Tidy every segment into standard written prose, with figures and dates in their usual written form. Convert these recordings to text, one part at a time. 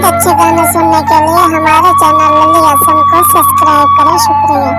मजीद अच्छे गाने सुनने के लिए हमारे चैनल लल्ली हसन को सब्सक्राइब करें। शुक्रिया।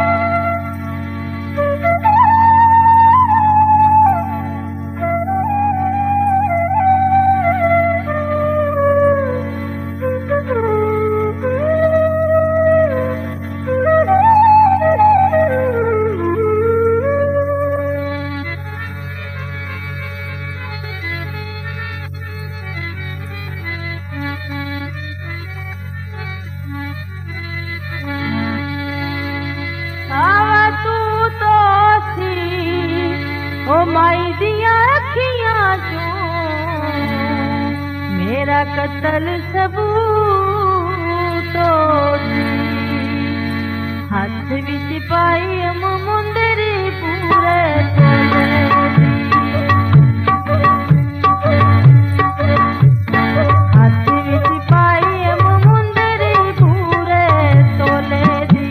माई दिया अखियां चो मेरा कत्ल सबूत हाथ विच पाई मुंदरी पूरे हाथ विच पाई मुंदरी पूरे तोले दी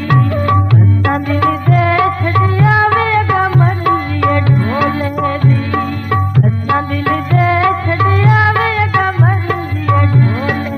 दिल दे छड़िया वेगा मर्जी ढोले दी दिल दे छड़िया वेगा मर्जी ढोले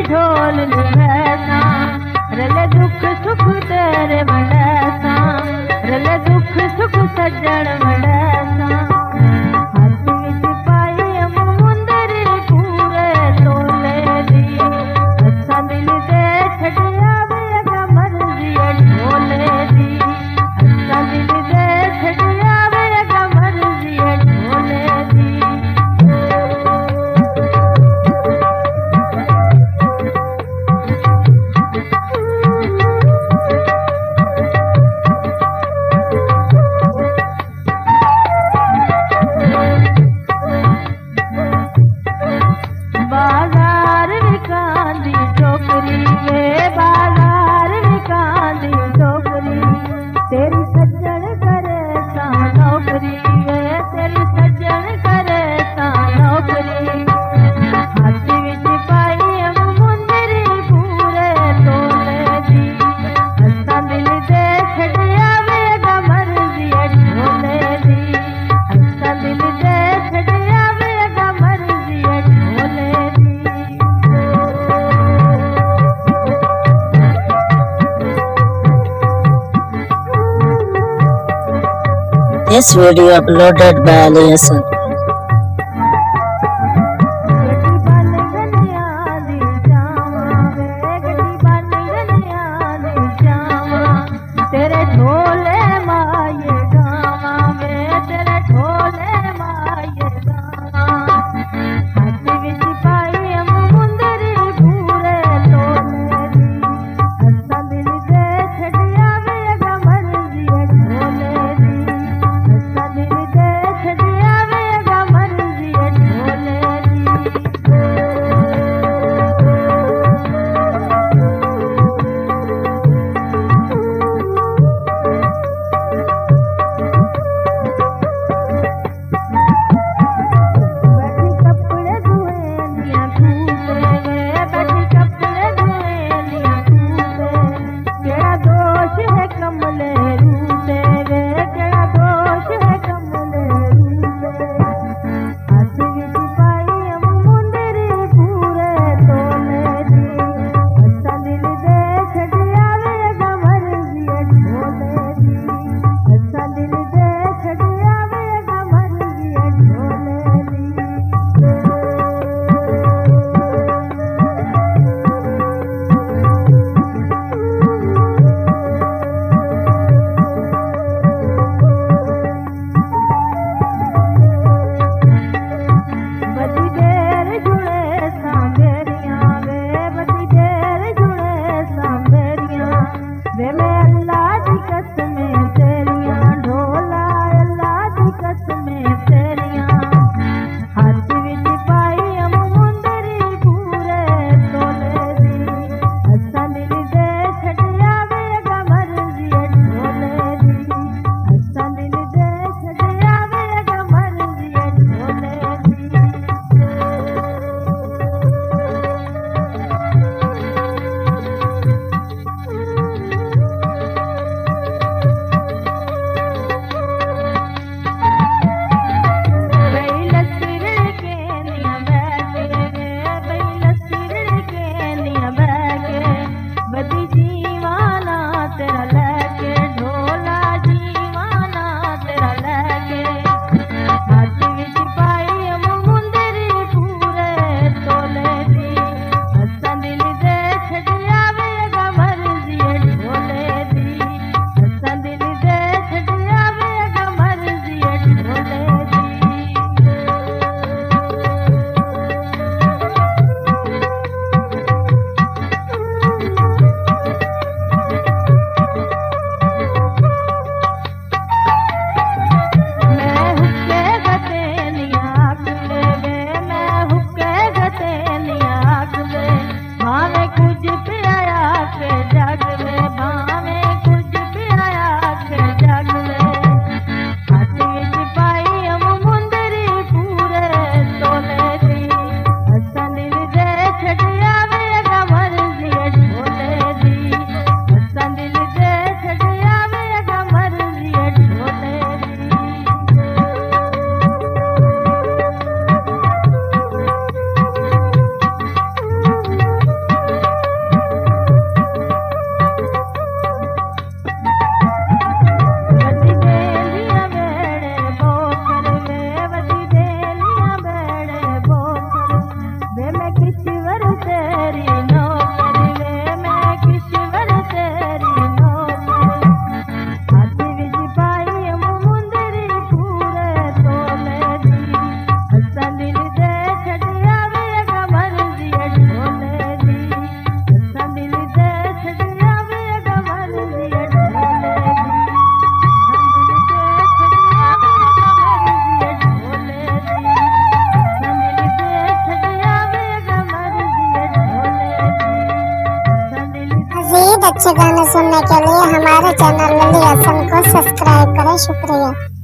ढोल निभैसा रले दुख सुख तेरे वड़ैसा रले दुख सुख सज्जन वड़ैसा हाथ विच पाई मुंदरी पूरे तोले दी अच्छा दिल दे छड़िया वेगा मर्जी ढोले दी अच्छा दिल दे छड़िया वेगा मर्जी ढोले दी बाजार विकांदी टोकरी वे बाजार विकांदी टोकरी तेरी सज्जन करे सा नौकरी वे तेरी सज्जन करे सा नौकरी हाथ विच पाई मुंदरी पूरे तोले दी हंसा दिल दे छड़िया वेगा मर्जी ढोले दी हंसा दिल दे छड़िया वेगा मर्जी ढोले दी। This video uploaded by Ali Hassan. तेरे ढोले माये गावा वे तेरे ढोले माये गावा हाथ विच पाई मुंदरी पूरे तोले दी हंसा दिल दे वे मैं अल्लाह दी कसमें तेरियां ढोला अल्लाह दी कसमें तेरियां हाथ विच पाई अम मुंदरी पूरे तोले दी असां दिल दे छड्या वे अगा मर्जी ढोले दी असां दिल दे छड्या वे अगा मर्जी ढोले दी अच्छे गाने सुनने के लिए हमारे चैनल लल्ली हसन को सब्सक्राइब करें। शुक्रिया।